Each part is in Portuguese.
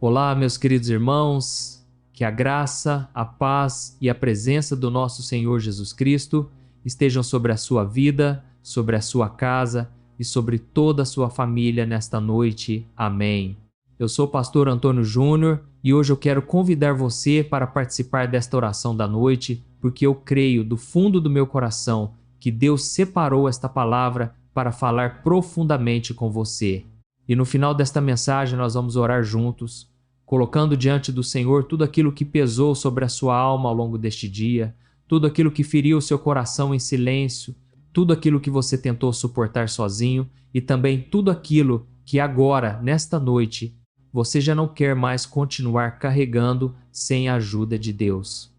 Olá, meus queridos irmãos, que a graça, a paz e a presença do nosso Senhor Jesus Cristo estejam sobre a sua vida, sobre a sua casa e sobre toda a sua família nesta noite. Amém. Eu sou o pastor Antônio Júnior e hoje eu quero convidar você para participar desta oração da noite, porque eu creio do fundo do meu coração que Deus separou esta palavra para falar profundamente com você. E no final desta mensagem nós vamos orar juntos, colocando diante do Senhor tudo aquilo que pesou sobre a sua alma ao longo deste dia, tudo aquilo que feriu o seu coração em silêncio, tudo aquilo que você tentou suportar sozinho e também tudo aquilo que agora, nesta noite, você já não quer mais continuar carregando sem a ajuda de Deus.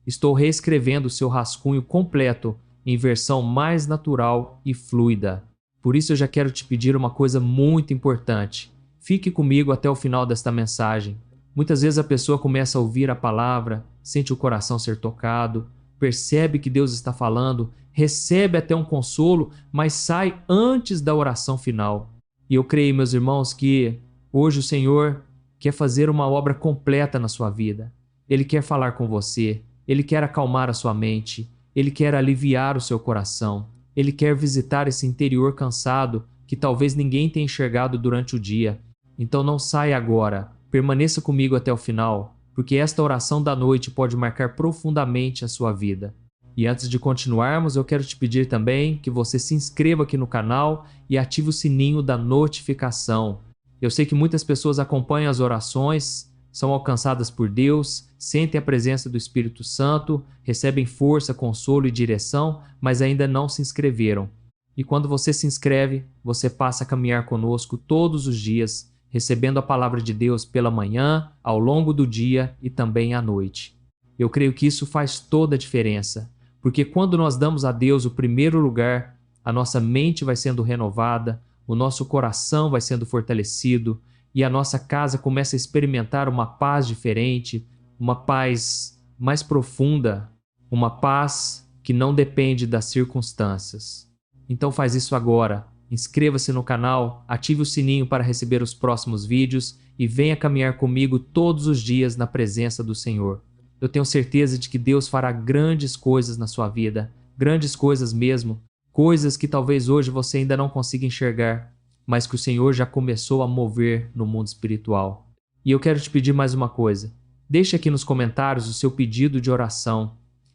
Estou reescrevendo o seu rascunho completo em versão mais natural e fluida. Por isso eu já quero te pedir uma coisa muito importante. Fique comigo até o final desta mensagem. Muitas vezes a pessoa começa a ouvir a palavra, sente o coração ser tocado, percebe que Deus está falando, recebe até um consolo, mas sai antes da oração final. E eu creio, meus irmãos, que hoje o Senhor quer fazer uma obra completa na sua vida. Ele quer falar com você, Ele quer acalmar a sua mente, Ele quer aliviar o seu coração, Ele quer visitar esse interior cansado que talvez ninguém tenha enxergado durante o dia. Então não saia agora, permaneça comigo até o final, porque esta oração da noite pode marcar profundamente a sua vida. E antes de continuarmos, eu quero te pedir também que você se inscreva aqui no canal e ative o sininho da notificação. Eu sei que muitas pessoas acompanham as orações, são alcançadas por Deus, sentem a presença do Espírito Santo, recebem força, consolo e direção, mas ainda não se inscreveram. E quando você se inscreve, você passa a caminhar conosco todos os dias, recebendo a palavra de Deus pela manhã, ao longo do dia e também à noite. Eu creio que isso faz toda a diferença, porque quando nós damos a Deus o primeiro lugar, a nossa mente vai sendo renovada, o nosso coração vai sendo fortalecido e a nossa casa começa a experimentar uma paz diferente, uma paz mais profunda, uma paz que não depende das circunstâncias. Então faz isso agora. Inscreva-se no canal, ative o sininho para receber os próximos vídeos e venha caminhar comigo todos os dias na presença do Senhor. Eu tenho certeza de que Deus fará grandes coisas na sua vida, grandes coisas mesmo, coisas que talvez hoje você ainda não consiga enxergar, mas que o Senhor já começou a mover no mundo espiritual. E eu quero te pedir mais uma coisa. Deixe aqui nos comentários o seu pedido de oração.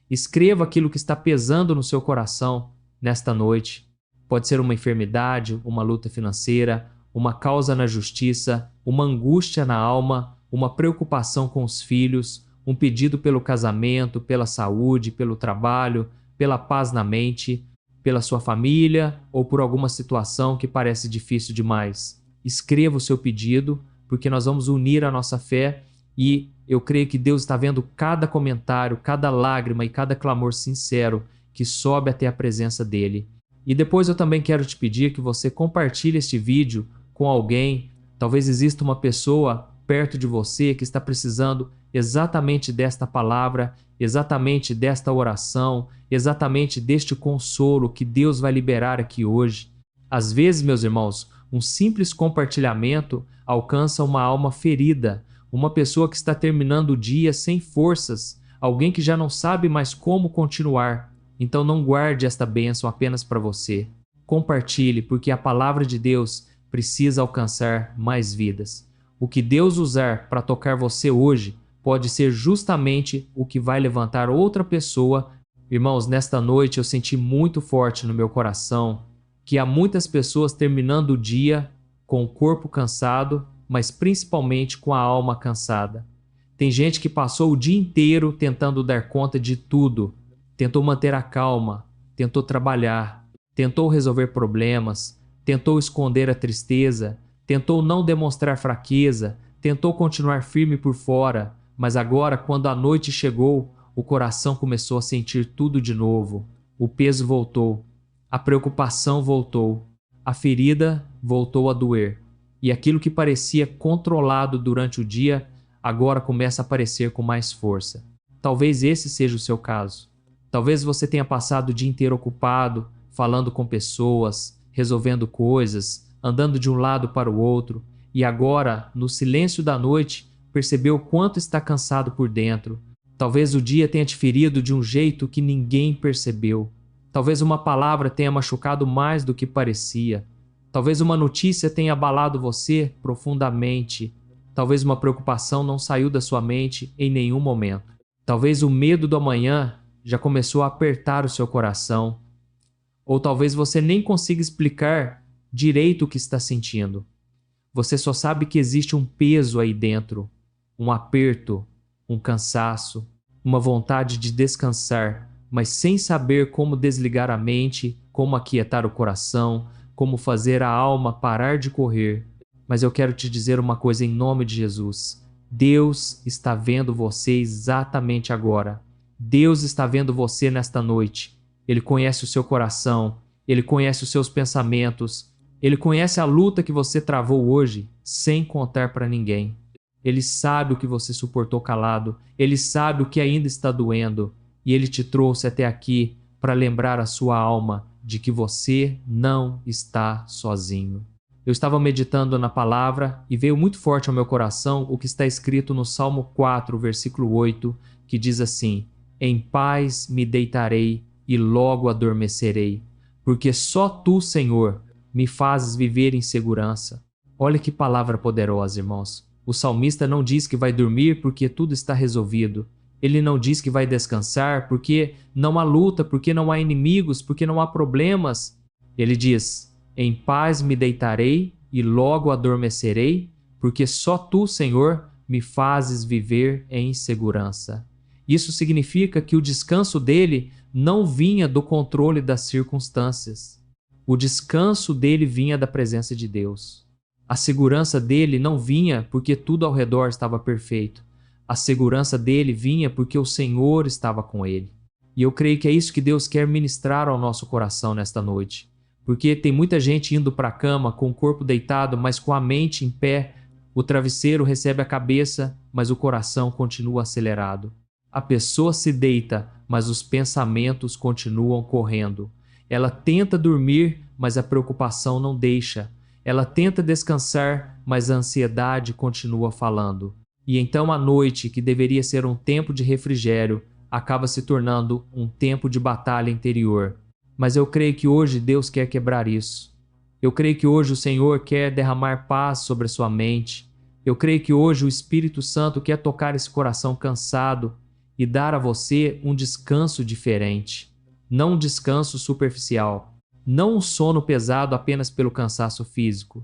Escreva aquilo que está pesando no seu coração nesta noite. Pode ser uma enfermidade, uma luta financeira, uma causa na justiça, uma angústia na alma, uma preocupação com os filhos, um pedido pelo casamento, pela saúde, pelo trabalho, pela paz na mente, pela sua família ou por alguma situação que parece difícil demais. Escreva o seu pedido, porque nós vamos unir a nossa fé e eu creio que Deus está vendo cada comentário, cada lágrima e cada clamor sincero que sobe até a presença dEle. E depois eu também quero te pedir que você compartilhe este vídeo com alguém. Talvez exista uma pessoa perto de você que está precisando exatamente desta palavra, exatamente desta oração, exatamente deste consolo que Deus vai liberar aqui hoje. Às vezes, meus irmãos, um simples compartilhamento alcança uma alma ferida, uma pessoa que está terminando o dia sem forças, alguém que já não sabe mais como continuar. Então não guarde esta bênção apenas para você. Compartilhe, porque a palavra de Deus precisa alcançar mais vidas. O que Deus usar para tocar você hoje pode ser justamente o que vai levantar outra pessoa. Irmãos, nesta noite eu senti muito forte no meu coração que há muitas pessoas terminando o dia com o corpo cansado, mas principalmente com a alma cansada. Tem gente que passou o dia inteiro tentando dar conta de tudo. Tentou manter a calma, tentou trabalhar, tentou resolver problemas, tentou esconder a tristeza, tentou não demonstrar fraqueza, tentou continuar firme por fora, mas agora, quando a noite chegou, o coração começou a sentir tudo de novo. O peso voltou, a preocupação voltou, a ferida voltou a doer. E aquilo que parecia controlado durante o dia, agora começa a aparecer com mais força. Talvez esse seja o seu caso. Talvez você tenha passado o dia inteiro ocupado, falando com pessoas, resolvendo coisas, andando de um lado para o outro, e agora, no silêncio da noite, percebeu o quanto está cansado por dentro. Talvez o dia tenha te ferido de um jeito que ninguém percebeu. Talvez uma palavra tenha machucado mais do que parecia. Talvez uma notícia tenha abalado você profundamente. Talvez uma preocupação não saiu da sua mente em nenhum momento. Talvez o medo do amanhã já começou a apertar o seu coração. Ou talvez você nem consiga explicar direito o que está sentindo. Você só sabe que existe um peso aí dentro, um aperto, um cansaço, uma vontade de descansar, mas sem saber como desligar a mente, como aquietar o coração, como fazer a alma parar de correr. Mas eu quero te dizer uma coisa em nome de Jesus. Deus está vendo você exatamente agora. Deus está vendo você nesta noite. Ele conhece o seu coração, Ele conhece os seus pensamentos, Ele conhece a luta que você travou hoje, sem contar para ninguém. Ele sabe o que você suportou calado, Ele sabe o que ainda está doendo, e Ele te trouxe até aqui para lembrar a sua alma de que você não está sozinho. Eu estava meditando na palavra e veio muito forte ao meu coração o que está escrito no Salmo 4, versículo 8, que diz assim: Em paz me deitarei e logo adormecerei, porque só Tu, Senhor, me fazes viver em segurança. Olha que palavra poderosa, irmãos. O salmista não diz que vai dormir porque tudo está resolvido. Ele não diz que vai descansar porque não há luta, porque não há inimigos, porque não há problemas. Ele diz: Em paz me deitarei e logo adormecerei, porque só Tu, Senhor, me fazes viver em segurança. Isso significa que o descanso dele não vinha do controle das circunstâncias. O descanso dele vinha da presença de Deus. A segurança dele não vinha porque tudo ao redor estava perfeito. A segurança dele vinha porque o Senhor estava com ele. E eu creio que é isso que Deus quer ministrar ao nosso coração nesta noite. Porque tem muita gente indo para a cama com o corpo deitado, mas com a mente em pé. O travesseiro recebe a cabeça, mas o coração continua acelerado. A pessoa se deita, mas os pensamentos continuam correndo. Ela tenta dormir, mas a preocupação não deixa. Ela tenta descansar, mas a ansiedade continua falando. E então a noite, que deveria ser um tempo de refrigério, acaba se tornando um tempo de batalha interior. Mas eu creio que hoje Deus quer quebrar isso. Eu creio que hoje o Senhor quer derramar paz sobre a sua mente. Eu creio que hoje o Espírito Santo quer tocar esse coração cansado e dar a você um descanso diferente. Não um descanso superficial. Não um sono pesado apenas pelo cansaço físico,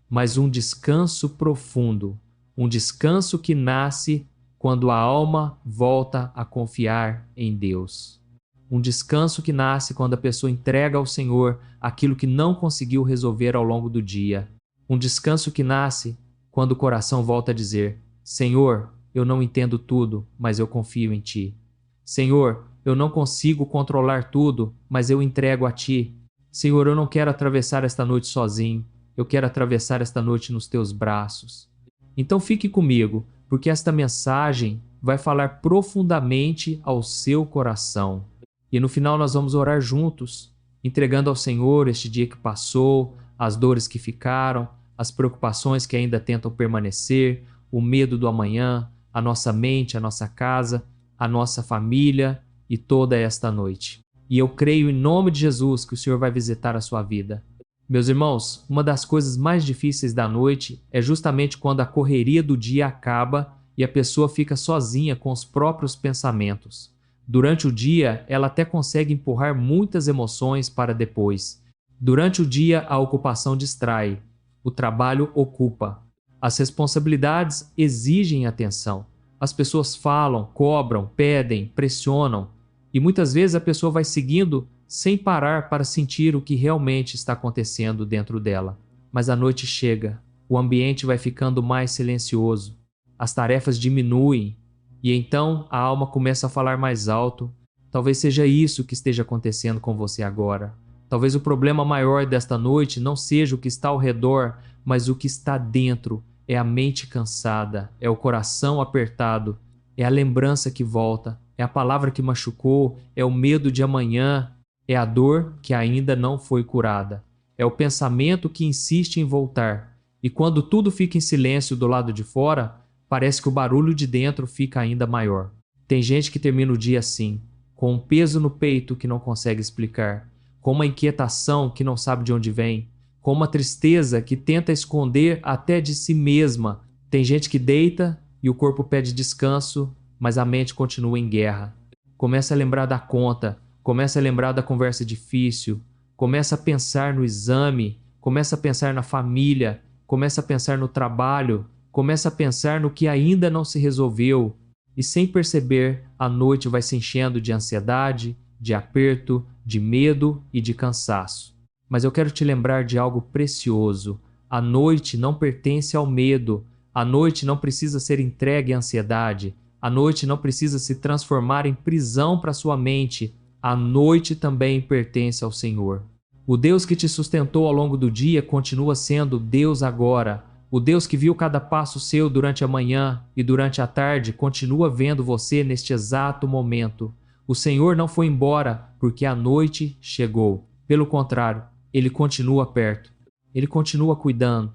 mas um descanso profundo. Um descanso que nasce quando a alma volta a confiar em Deus. Um descanso que nasce quando a pessoa entrega ao Senhor aquilo que não conseguiu resolver ao longo do dia. Um descanso que nasce quando o coração volta a dizer: Senhor, eu não entendo tudo, mas eu confio em Ti. Senhor, eu não consigo controlar tudo, mas eu entrego a Ti. Senhor, eu não quero atravessar esta noite sozinho. Eu quero atravessar esta noite nos Teus braços. Então fique comigo, porque esta mensagem vai falar profundamente ao seu coração. E no final nós vamos orar juntos, entregando ao Senhor este dia que passou, as dores que ficaram, as preocupações que ainda tentam permanecer, o medo do amanhã, a nossa mente, a nossa casa, a nossa família e toda esta noite. E eu creio em nome de Jesus que o Senhor vai visitar a sua vida. Meus irmãos, uma das coisas mais difíceis da noite é justamente quando a correria do dia acaba e a pessoa fica sozinha com os próprios pensamentos. Durante o dia, ela até consegue empurrar muitas emoções para depois. Durante o dia, a ocupação distrai. O trabalho ocupa. As responsabilidades exigem atenção. As pessoas falam, cobram, pedem, pressionam. E muitas vezes a pessoa vai seguindo sem parar para sentir o que realmente está acontecendo dentro dela. Mas a noite chega. O ambiente vai ficando mais silencioso. As tarefas diminuem. E então a alma começa a falar mais alto. Talvez seja isso que esteja acontecendo com você agora. Talvez o problema maior desta noite não seja o que está ao redor, mas o que está dentro. É a mente cansada, é o coração apertado, é a lembrança que volta, é a palavra que machucou, é o medo de amanhã, é a dor que ainda não foi curada. É o pensamento que insiste em voltar. E quando tudo fica em silêncio do lado de fora, parece que o barulho de dentro fica ainda maior. Tem gente que termina o dia assim, com um peso no peito que não consegue explicar, com uma inquietação que não sabe de onde vem, com uma tristeza que tenta esconder até de si mesma. Tem gente que deita e o corpo pede descanso, mas a mente continua em guerra. Começa a lembrar da conta, começa a lembrar da conversa difícil, começa a pensar no exame, começa a pensar na família, começa a pensar no trabalho, começa a pensar no que ainda não se resolveu. E sem perceber, a noite vai se enchendo de ansiedade, de aperto, de medo e de cansaço. Mas eu quero te lembrar de algo precioso. A noite não pertence ao medo. A noite não precisa ser entregue à ansiedade. A noite não precisa se transformar em prisão para sua mente. A noite também pertence ao Senhor. O Deus que te sustentou ao longo do dia continua sendo Deus agora. O Deus que viu cada passo seu durante a manhã e durante a tarde continua vendo você neste exato momento. O Senhor não foi embora porque a noite chegou. Pelo contrário, Ele continua perto. Ele continua cuidando.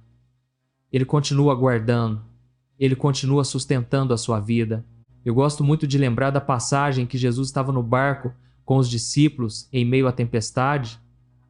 Ele continua guardando. Ele continua sustentando a sua vida. Eu gosto muito de lembrar da passagem que Jesus estava no barco com os discípulos em meio à tempestade.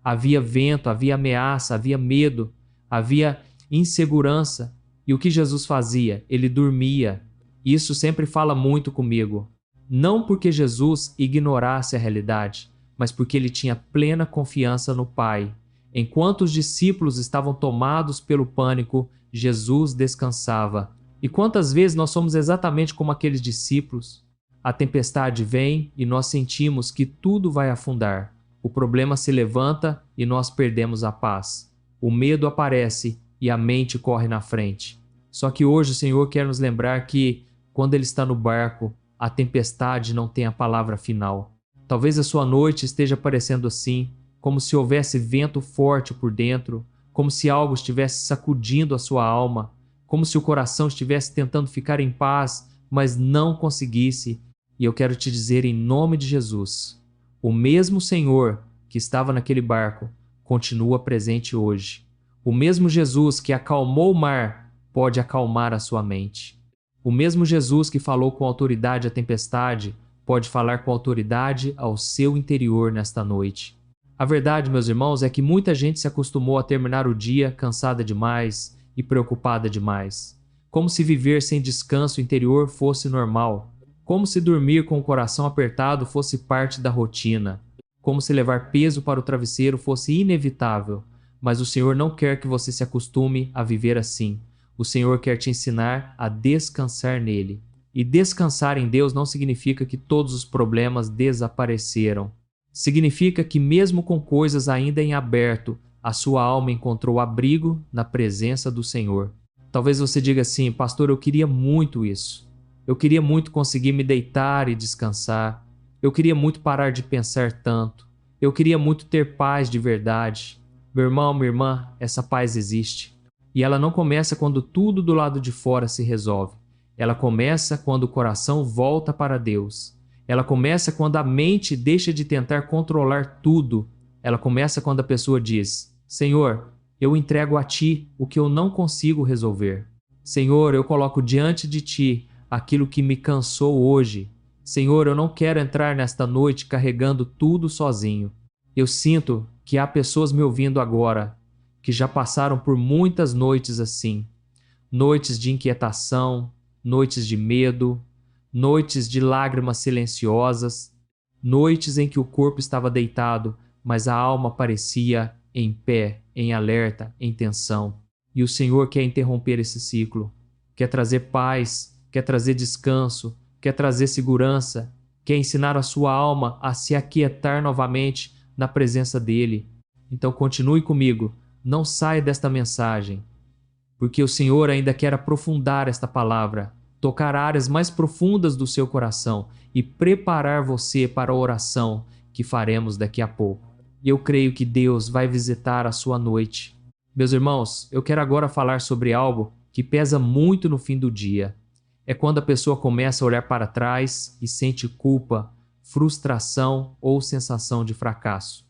Havia vento, havia ameaça, havia medo, havia insegurança. E o que Jesus fazia? Ele dormia. Isso sempre fala muito comigo. Não porque Jesus ignorasse a realidade, mas porque ele tinha plena confiança no Pai. Enquanto os discípulos estavam tomados pelo pânico, Jesus descansava. E quantas vezes nós somos exatamente como aqueles discípulos? A tempestade vem e nós sentimos que tudo vai afundar. O problema se levanta e nós perdemos a paz. O medo aparece e a mente corre na frente. Só que hoje o Senhor quer nos lembrar que, quando Ele está no barco, a tempestade não tem a palavra final. Talvez a sua noite esteja parecendo assim, como se houvesse vento forte por dentro, como se algo estivesse sacudindo a sua alma, como se o coração estivesse tentando ficar em paz, mas não conseguisse. E eu quero te dizer em nome de Jesus, o mesmo Senhor que estava naquele barco continua presente hoje. O mesmo Jesus que acalmou o mar pode acalmar a sua mente. O mesmo Jesus que falou com autoridade à tempestade pode falar com autoridade ao seu interior nesta noite. A verdade, meus irmãos, é que muita gente se acostumou a terminar o dia cansada demais e preocupada demais. Como se viver sem descanso interior fosse normal. Como se dormir com o coração apertado fosse parte da rotina. Como se levar peso para o travesseiro fosse inevitável. Mas o Senhor não quer que você se acostume a viver assim. O Senhor quer te ensinar a descansar nele. E descansar em Deus não significa que todos os problemas desapareceram. Significa que mesmo com coisas ainda em aberto, a sua alma encontrou abrigo na presença do Senhor. Talvez você diga assim, pastor, eu queria muito isso. Eu queria muito conseguir me deitar e descansar. Eu queria muito parar de pensar tanto. Eu queria muito ter paz de verdade. Meu irmão, minha irmã, essa paz existe. E ela não começa quando tudo do lado de fora se resolve. Ela começa quando o coração volta para Deus. Ela começa quando a mente deixa de tentar controlar tudo. Ela começa quando a pessoa diz, Senhor, eu entrego a Ti o que eu não consigo resolver. Senhor, eu coloco diante de Ti aquilo que me cansou hoje. Senhor, eu não quero entrar nesta noite carregando tudo sozinho. Eu sinto que há pessoas me ouvindo agora que já passaram por muitas noites assim. Noites de inquietação, noites de medo, noites de lágrimas silenciosas, noites em que o corpo estava deitado, mas a alma parecia em pé, em alerta, em tensão. E o Senhor quer interromper esse ciclo, quer trazer paz, quer trazer descanso, quer trazer segurança, quer ensinar a sua alma a se aquietar novamente na presença dEle. Então continue comigo, não saia desta mensagem, porque o Senhor ainda quer aprofundar esta palavra, tocar áreas mais profundas do seu coração e preparar você para a oração que faremos daqui a pouco. E eu creio que Deus vai visitar a sua noite. Meus irmãos, eu quero agora falar sobre algo que pesa muito no fim do dia. É quando a pessoa começa a olhar para trás e sente culpa, frustração ou sensação de fracasso.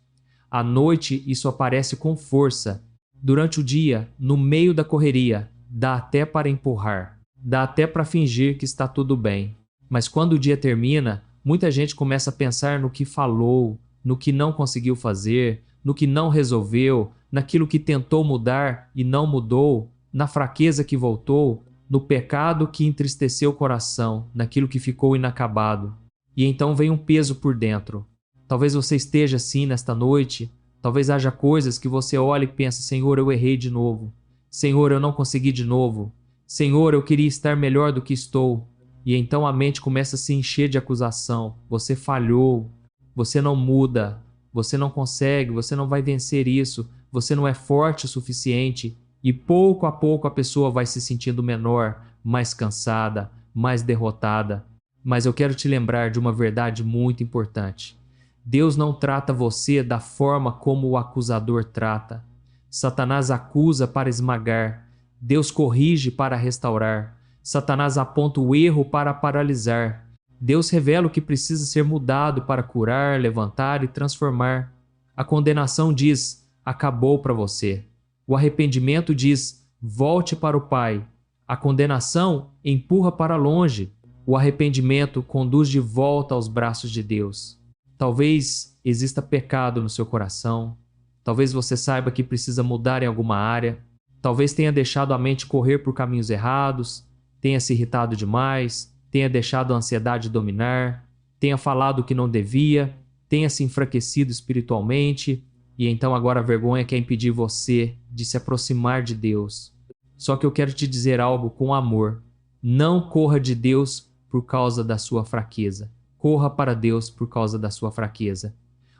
À noite, isso aparece com força. Durante o dia, no meio da correria, dá até para empurrar. Dá até para fingir que está tudo bem. Mas quando o dia termina, muita gente começa a pensar no que falou, no que não conseguiu fazer, no que não resolveu, naquilo que tentou mudar e não mudou, na fraqueza que voltou, no pecado que entristeceu o coração, naquilo que ficou inacabado. E então vem um peso por dentro. Talvez você esteja assim nesta noite, talvez haja coisas que você olha e pensa: Senhor, eu errei de novo. Senhor, eu não consegui de novo. Senhor, eu queria estar melhor do que estou. E então a mente começa a se encher de acusação. Você falhou, você não muda, você não consegue, você não vai vencer isso, você não é forte o suficiente. E pouco a pouco a pessoa vai se sentindo menor, mais cansada, mais derrotada. Mas eu quero te lembrar de uma verdade muito importante. Deus não trata você da forma como o acusador trata. Satanás acusa para esmagar, Deus corrige para restaurar. Satanás aponta o erro para paralisar. Deus revela o que precisa ser mudado para curar, levantar e transformar. A condenação diz: acabou para você. O arrependimento diz: volte para o Pai. A condenação empurra para longe. O arrependimento conduz de volta aos braços de Deus. Talvez exista pecado no seu coração. Talvez você saiba que precisa mudar em alguma área. Talvez tenha deixado a mente correr por caminhos errados, tenha se irritado demais, tenha deixado a ansiedade dominar, tenha falado o que não devia, tenha se enfraquecido espiritualmente, e então agora a vergonha quer impedir você de se aproximar de Deus. Só que eu quero te dizer algo com amor. Não corra de Deus por causa da sua fraqueza. Corra para Deus por causa da sua fraqueza.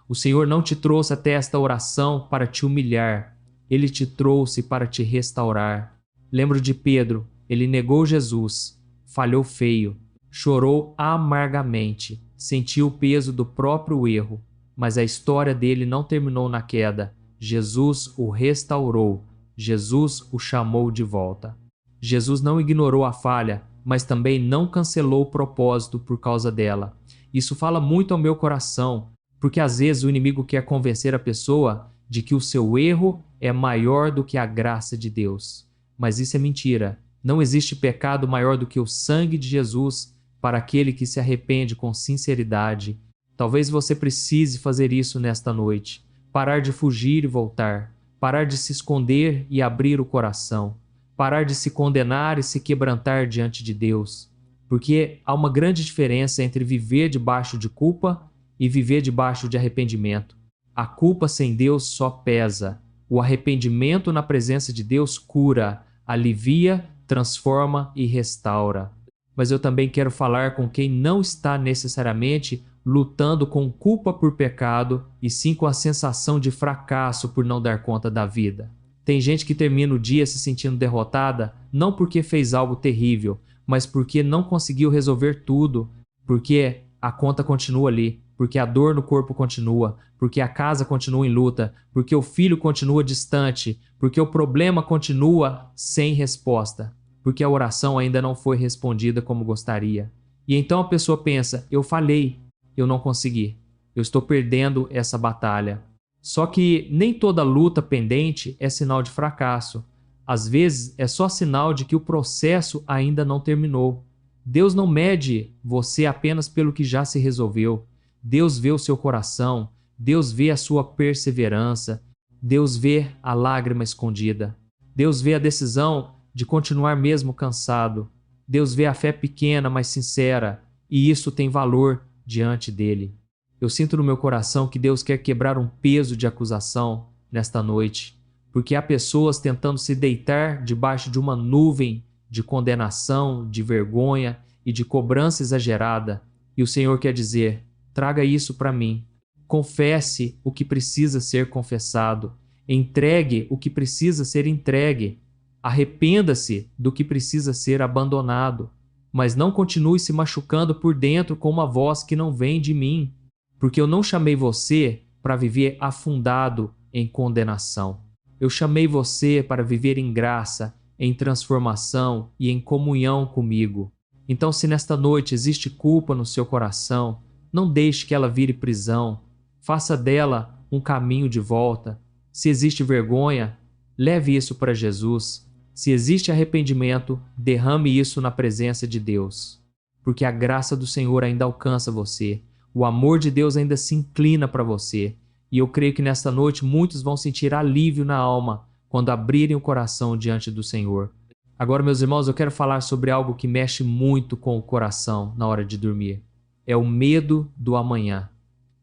O Senhor não te trouxe até esta oração para te humilhar. Ele te trouxe para te restaurar. Lembro de Pedro, ele negou Jesus, falhou feio, chorou amargamente, sentiu o peso do próprio erro, mas a história dele não terminou na queda. Jesus o restaurou, Jesus o chamou de volta. Jesus não ignorou a falha, mas também não cancelou o propósito por causa dela. Isso fala muito ao meu coração, porque às vezes o inimigo quer convencer a pessoa de que o seu erro é maior do que a graça de Deus. Mas isso é mentira. Não existe pecado maior do que o sangue de Jesus para aquele que se arrepende com sinceridade. Talvez você precise fazer isso nesta noite. Parar de fugir e voltar. Parar de se esconder e abrir o coração. Parar de se condenar e se quebrantar diante de Deus. Porque há uma grande diferença entre viver debaixo de culpa e viver debaixo de arrependimento. A culpa sem Deus só pesa. O arrependimento na presença de Deus cura, alivia, transforma e restaura. Mas eu também quero falar com quem não está necessariamente lutando com culpa por pecado e sim com a sensação de fracasso por não dar conta da vida. Tem gente que termina o dia se sentindo derrotada não porque fez algo terrível, mas porque não conseguiu resolver tudo, porque a conta continua ali, porque a dor no corpo continua, porque a casa continua em luta, porque o filho continua distante, porque o problema continua sem resposta, porque a oração ainda não foi respondida como gostaria. E então a pessoa pensa: eu falhei, eu não consegui, eu estou perdendo essa batalha. Só que nem toda luta pendente é sinal de fracasso. Às vezes é só sinal de que o processo ainda não terminou. Deus não mede você apenas pelo que já se resolveu. Deus vê o seu coração, Deus vê a sua perseverança, Deus vê a lágrima escondida. Deus vê a decisão de continuar mesmo cansado. Deus vê a fé pequena, mas sincera, e isso tem valor diante dele. Eu sinto no meu coração que Deus quer quebrar um peso de acusação nesta noite, porque há pessoas tentando se deitar debaixo de uma nuvem de condenação, de vergonha e de cobrança exagerada, e o Senhor quer dizer: traga isso para mim. Confesse o que precisa ser confessado. Entregue o que precisa ser entregue. Arrependa-se do que precisa ser abandonado. Mas não continue se machucando por dentro com uma voz que não vem de mim, porque eu não chamei você para viver afundado em condenação. Eu chamei você para viver em graça, em transformação e em comunhão comigo. Então, se nesta noite existe culpa no seu coração, não deixe que ela vire prisão. Faça dela um caminho de volta. Se existe vergonha, leve isso para Jesus. Se existe arrependimento, derrame isso na presença de Deus, porque a graça do Senhor ainda alcança você, o amor de Deus ainda se inclina para você, e eu creio que nesta noite muitos vão sentir alívio na alma quando abrirem o coração diante do Senhor. Agora, meus irmãos, eu quero falar sobre algo que mexe muito com o coração na hora de dormir. É o medo do amanhã.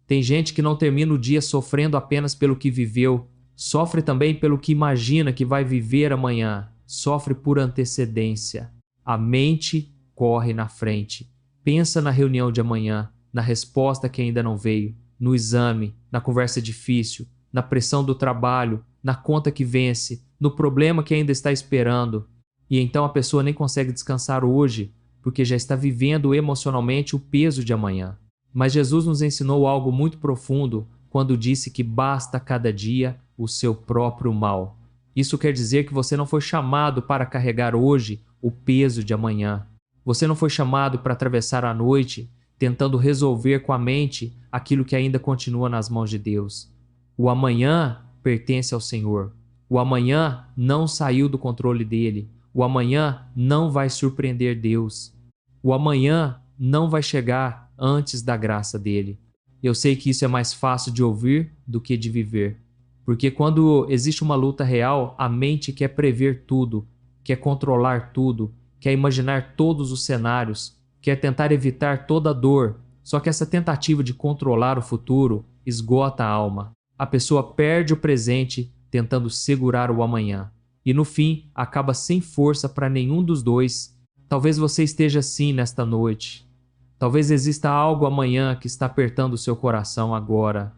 Tem gente que não termina o dia sofrendo apenas pelo que viveu, sofre também pelo que imagina que vai viver amanhã, sofre por antecedência. A mente corre na frente, pensa na reunião de amanhã, na resposta que ainda não veio, no exame, na conversa difícil, na pressão do trabalho, na conta que vence, no problema que ainda está esperando. E então a pessoa nem consegue descansar hoje, porque já está vivendo emocionalmente o peso de amanhã. Mas Jesus nos ensinou algo muito profundo quando disse que basta cada dia o seu próprio mal. Isso quer dizer que você não foi chamado para carregar hoje o peso de amanhã. Você não foi chamado para atravessar a noite tentando resolver com a mente aquilo que ainda continua nas mãos de Deus. O amanhã pertence ao Senhor. O amanhã não saiu do controle dele. O amanhã não vai surpreender Deus. O amanhã não vai chegar antes da graça dele. Eu sei que isso é mais fácil de ouvir do que de viver. Porque quando existe uma luta real, a mente quer prever tudo, quer controlar tudo, quer imaginar todos os cenários, quer tentar evitar toda a dor. Só que essa tentativa de controlar o futuro esgota a alma. A pessoa perde o presente tentando segurar o amanhã. E no fim, acaba sem força para nenhum dos dois. Talvez você esteja assim nesta noite. Talvez exista algo amanhã que está apertando o seu coração agora.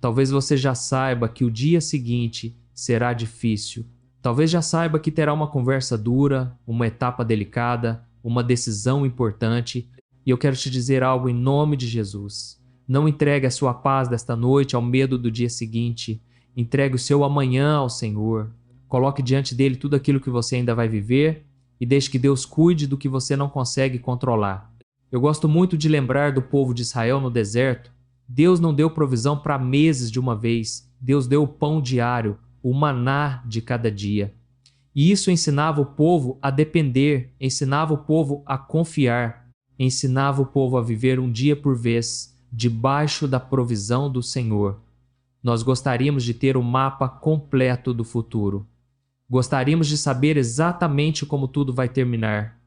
Talvez você já saiba que o dia seguinte será difícil. Talvez já saiba que terá uma conversa dura, uma etapa delicada, uma decisão importante. E eu quero te dizer algo em nome de Jesus. Não entregue a sua paz desta noite ao medo do dia seguinte. Entregue o seu amanhã ao Senhor. Coloque diante dele tudo aquilo que você ainda vai viver e deixe que Deus cuide do que você não consegue controlar. Eu gosto muito de lembrar do povo de Israel no deserto. Deus não deu provisão para meses de uma vez. Deus deu o pão diário, o maná de cada dia. E isso ensinava o povo a depender, ensinava o povo a confiar, ensinava o povo a viver um dia por vez, debaixo da provisão do Senhor. Nós gostaríamos de ter o mapa completo do futuro. Gostaríamos de saber exatamente como tudo vai terminar.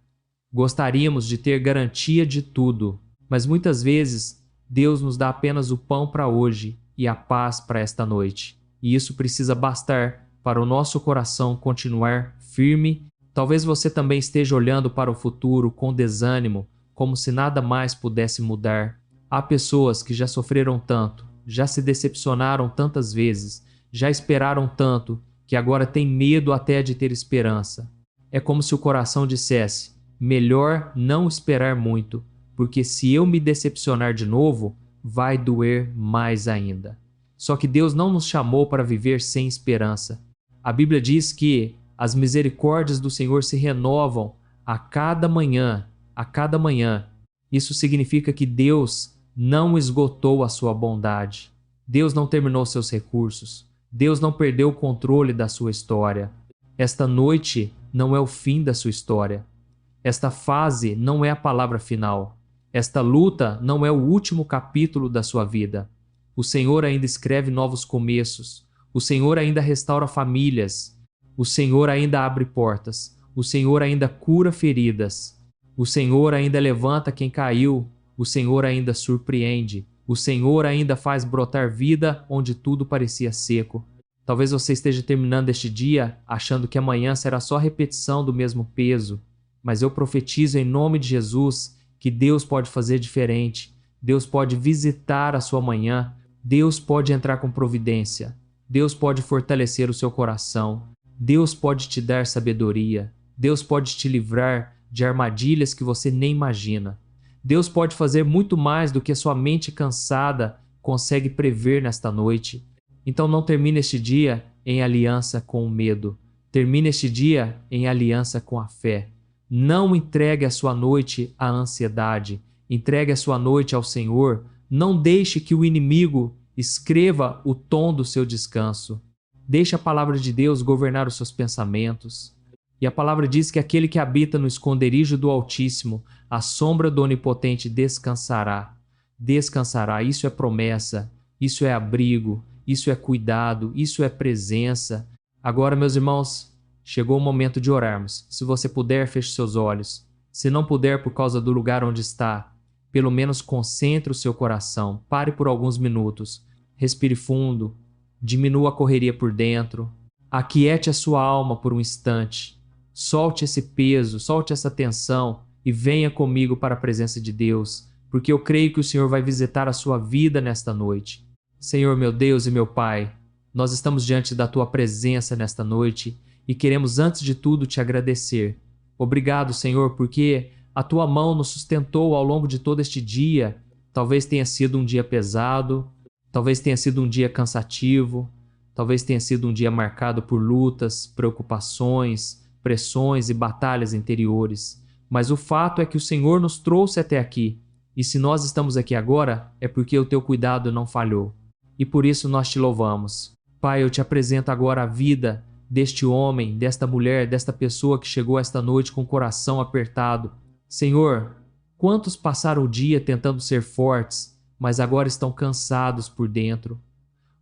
Gostaríamos de ter garantia de tudo, mas muitas vezes Deus nos dá apenas o pão para hoje e a paz para esta noite. E isso precisa bastar para o nosso coração continuar firme. Talvez você também esteja olhando para o futuro com desânimo, como se nada mais pudesse mudar. Há pessoas que já sofreram tanto, já se decepcionaram tantas vezes, já esperaram tanto, que agora tem medo até de ter esperança. É como se o coração dissesse: melhor não esperar muito, porque se eu me decepcionar de novo, vai doer mais ainda. Só que Deus não nos chamou para viver sem esperança. A Bíblia diz que as misericórdias do Senhor se renovam a cada manhã, a cada manhã. Isso significa que Deus não esgotou a sua bondade. Deus não terminou seus recursos. Deus não perdeu o controle da sua história. Esta noite não é o fim da sua história. Esta fase não é a palavra final. Esta luta não é o último capítulo da sua vida. O Senhor ainda escreve novos começos. O Senhor ainda restaura famílias. O Senhor ainda abre portas. O Senhor ainda cura feridas. O Senhor ainda levanta quem caiu. O Senhor ainda surpreende. O Senhor ainda faz brotar vida onde tudo parecia seco. Talvez você esteja terminando este dia achando que amanhã será só repetição do mesmo peso. Mas eu profetizo em nome de Jesus que Deus pode fazer diferente. Deus pode visitar a sua manhã. Deus pode entrar com providência. Deus pode fortalecer o seu coração. Deus pode te dar sabedoria. Deus pode te livrar de armadilhas que você nem imagina. Deus pode fazer muito mais do que a sua mente cansada consegue prever nesta noite. Então não termine este dia em aliança com o medo. Termine este dia em aliança com a fé. Não entregue a sua noite à ansiedade. Entregue a sua noite ao Senhor. Não deixe que o inimigo escreva o tom do seu descanso. Deixe a palavra de Deus governar os seus pensamentos. E a palavra diz que aquele que habita no esconderijo do Altíssimo, à sombra do Onipotente descansará. Descansará. Isso é promessa, isso é abrigo, isso é cuidado, isso é presença. Agora, meus irmãos, chegou o momento de orarmos. Se você puder, feche seus olhos. Se não puder por causa do lugar onde está, pelo menos concentre o seu coração. Pare por alguns minutos. Respire fundo. Diminua a correria por dentro. Aquiete a sua alma por um instante. Solte esse peso, solte essa tensão e venha comigo para a presença de Deus, porque eu creio que o Senhor vai visitar a sua vida nesta noite. Senhor, meu Deus e meu Pai, nós estamos diante da tua presença nesta noite e queremos, antes de tudo, te agradecer. Obrigado, Senhor, porque a tua mão nos sustentou ao longo de todo este dia. Talvez tenha sido um dia pesado, talvez tenha sido um dia cansativo, talvez tenha sido um dia marcado por lutas, preocupações, pressões e batalhas interiores. Mas o fato é que o Senhor nos trouxe até aqui. E se nós estamos aqui agora, é porque o teu cuidado não falhou. E por isso nós te louvamos. Pai, eu te apresento agora a vida deste homem, desta mulher, desta pessoa que chegou esta noite com o coração apertado. Senhor, quantos passaram o dia tentando ser fortes, mas agora estão cansados por dentro?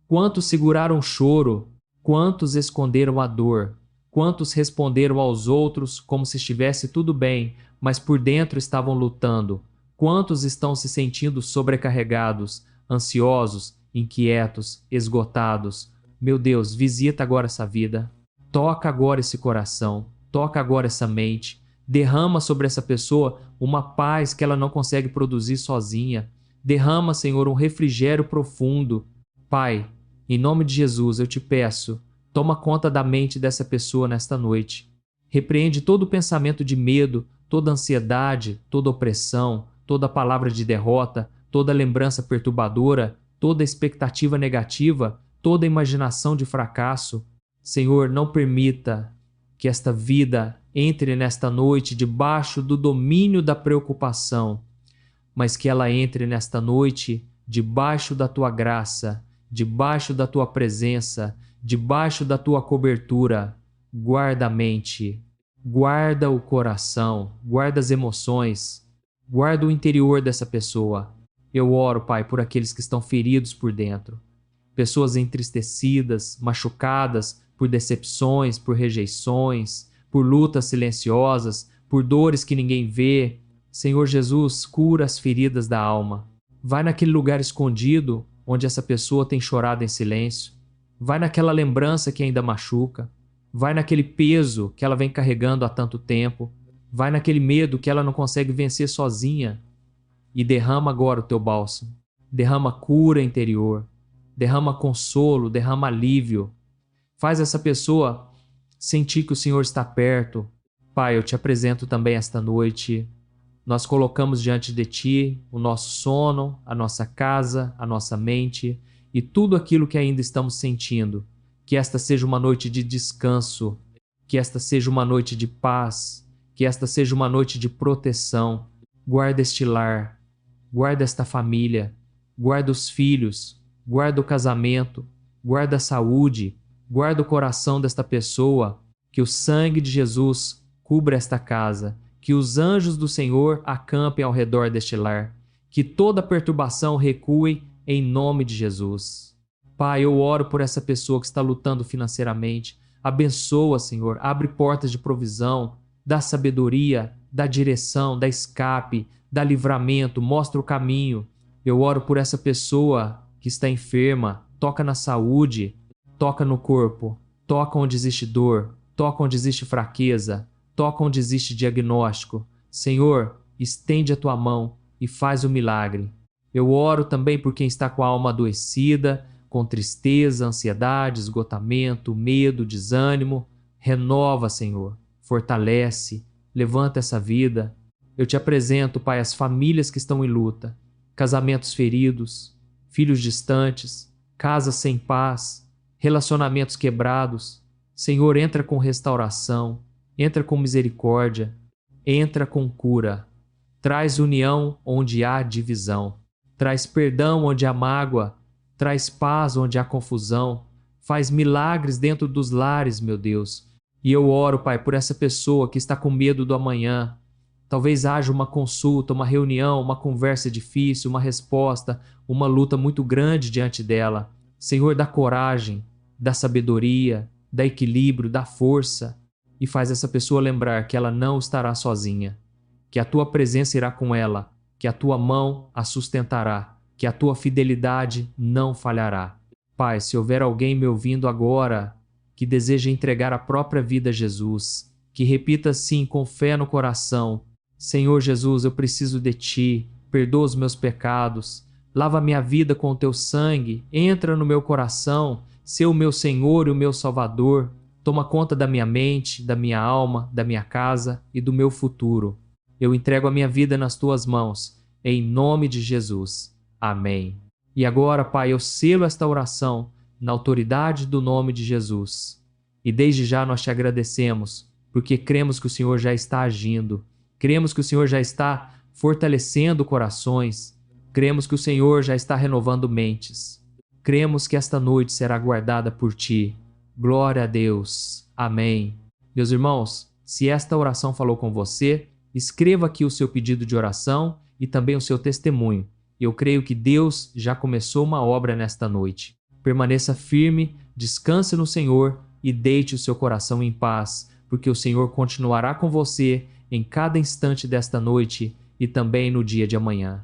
Quantos seguraram o choro? Quantos esconderam a dor? Quantos responderam aos outros como se estivesse tudo bem, mas por dentro estavam lutando? Quantos estão se sentindo sobrecarregados, ansiosos, inquietos, esgotados? Meu Deus, visita agora essa vida. Toca agora esse coração. Toca agora essa mente. Derrama sobre essa pessoa uma paz que ela não consegue produzir sozinha. Derrama, Senhor, um refrigério profundo. Pai, em nome de Jesus, eu te peço, toma conta da mente dessa pessoa nesta noite. Repreende todo pensamento de medo, toda ansiedade, toda opressão, toda palavra de derrota, toda lembrança perturbadora, toda expectativa negativa, toda imaginação de fracasso. Senhor, não permita que esta vida entre nesta noite debaixo do domínio da preocupação, mas que ela entre nesta noite debaixo da tua graça, debaixo da tua presença, debaixo da tua cobertura. Guarda a mente, guarda o coração, guarda as emoções, guarda o interior dessa pessoa. Eu oro, Pai, por aqueles que estão feridos por dentro, pessoas entristecidas, machucadas por decepções, por rejeições, por lutas silenciosas, por dores que ninguém vê. Senhor Jesus, cura as feridas da alma. Vai naquele lugar escondido onde essa pessoa tem chorado em silêncio. Vai naquela lembrança que ainda machuca. Vai naquele peso que ela vem carregando há tanto tempo. Vai naquele medo que ela não consegue vencer sozinha. E derrama agora o teu bálsamo. Derrama cura interior. Derrama consolo, derrama alívio. Faz essa pessoa sentir que o Senhor está perto. Pai, eu te apresento também esta noite. Nós colocamos diante de Ti o nosso sono, a nossa casa, a nossa mente e tudo aquilo que ainda estamos sentindo. Que esta seja uma noite de descanso, que esta seja uma noite de paz, que esta seja uma noite de proteção. Guarda este lar, guarda esta família, guarda os filhos, guarda o casamento, guarda a saúde, guarda o coração desta pessoa, que o sangue de Jesus cubra esta casa, que os anjos do Senhor acampem ao redor deste lar, que toda perturbação recue em nome de Jesus. Pai, eu oro por essa pessoa que está lutando financeiramente. Abençoa, Senhor, abre portas de provisão, dá sabedoria, dá direção, dá escape, dá livramento, mostra o caminho. Eu oro por essa pessoa que está enferma, toca na saúde, toca no corpo, toca onde existe dor, toca onde existe fraqueza, toca onde existe diagnóstico. Senhor, estende a tua mão e faz o milagre. Eu oro também por quem está com a alma adoecida, com tristeza, ansiedade, esgotamento, medo, desânimo. Renova, Senhor, fortalece, levanta essa vida. Eu te apresento, Pai, as famílias que estão em luta, casamentos feridos, filhos distantes, casas sem paz, relacionamentos quebrados. Senhor, entra com restauração, entra com misericórdia, entra com cura. Traz união onde há divisão. Traz perdão onde há mágoa. Traz paz onde há confusão. Faz milagres dentro dos lares, meu Deus. E eu oro, Pai, por essa pessoa que está com medo do amanhã. Talvez haja uma consulta, uma reunião, uma conversa difícil, uma resposta, uma luta muito grande diante dela. Senhor, dá coragem, dá sabedoria, dá equilíbrio, dá força e faz essa pessoa lembrar que ela não estará sozinha, que a tua presença irá com ela, que a tua mão a sustentará, que a tua fidelidade não falhará. Pai, se houver alguém me ouvindo agora que deseja entregar a própria vida a Jesus, que repita assim com fé no coração: Senhor Jesus, eu preciso de Ti, perdoa os meus pecados, lava minha vida com o Teu sangue, entra no meu coração, sê o meu Senhor e o meu Salvador, toma conta da minha mente, da minha alma, da minha casa e do meu futuro. Eu entrego a minha vida nas Tuas mãos, em nome de Jesus. Amém. E agora, Pai, eu selo esta oração na autoridade do nome de Jesus. E desde já nós Te agradecemos, porque cremos que o Senhor já está agindo. Cremos que o Senhor já está fortalecendo corações. Cremos que o Senhor já está renovando mentes. Cremos que esta noite será guardada por Ti. Glória a Deus. Amém. Meus irmãos, se esta oração falou com você, escreva aqui o seu pedido de oração e também o seu testemunho. Eu creio que Deus já começou uma obra nesta noite. Permaneça firme, descanse no Senhor e deite o seu coração em paz, porque o Senhor continuará com você em cada instante desta noite e também no dia de amanhã.